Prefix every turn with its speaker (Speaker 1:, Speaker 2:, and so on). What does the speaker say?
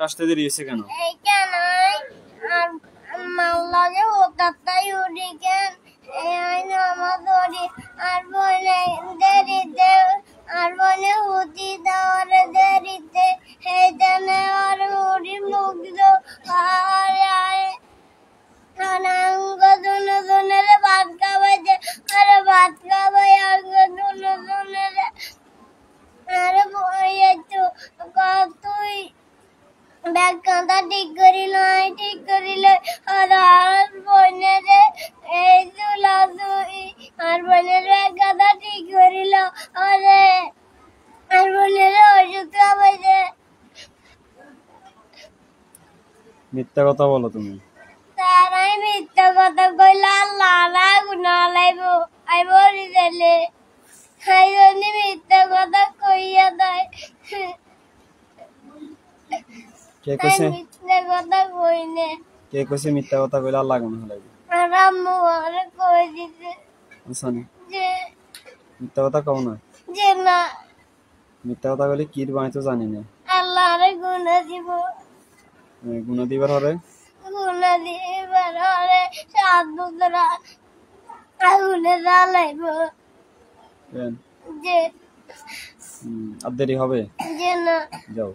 Speaker 1: আসতে দেরি হয়েছে কেন?
Speaker 2: এই কেন আর মাল্লা যে হোতাতাই উড়ি কেন এই নামাজ পড়ি আর বলে দেরিতে আর বলে হুতি দেওয়ারে দেরিতে এই জানে আর উড়ি মুগ্ধ আর আঙ্গ দুনো দুনের ভাত খাওয়াই যে আর ভাত খাওয়াই আঙ্গ দুনো দুনের আর বই তো তুই ব্যাগ কাঁথা ঠিক করিল আর বোনের এই তুলা তুই আর বোনের ব্যাগ কাঁথা ঠিক করিল আর বোনের ওষুধ খাওয়াইছে।
Speaker 1: মিথ্যা কথা বলো তুমি।
Speaker 2: তারাই মিথ্যা কথা কইলে আল্লাহ গুনাহ লাইব আই বলি দিলে আই জন্য মিথ্যা কথা কইয়া দেয়।
Speaker 1: কে কইছে
Speaker 2: মিথ্যা কথা কইনে?
Speaker 1: কে কইছে মিথ্যা কথা কইলে আল্লাহ গুনাহ লাইবে?
Speaker 2: আর আম্মু আমারে কই দিছে
Speaker 1: আসানি
Speaker 2: যে
Speaker 1: মিথ্যা কথা কও না।
Speaker 2: যে না
Speaker 1: মিথ্যা কথা কইলে কি বানাই তো জানি না।
Speaker 2: আল্লাহরে গুনাহ দিব,
Speaker 1: গুনাহ দিবার হরে
Speaker 2: গুনাহ দিবার হরে সাধুরা আগুনে জ্বালাইব
Speaker 1: কেন?
Speaker 2: যে
Speaker 1: আর দেরি হবে?
Speaker 2: যে না
Speaker 1: যাও।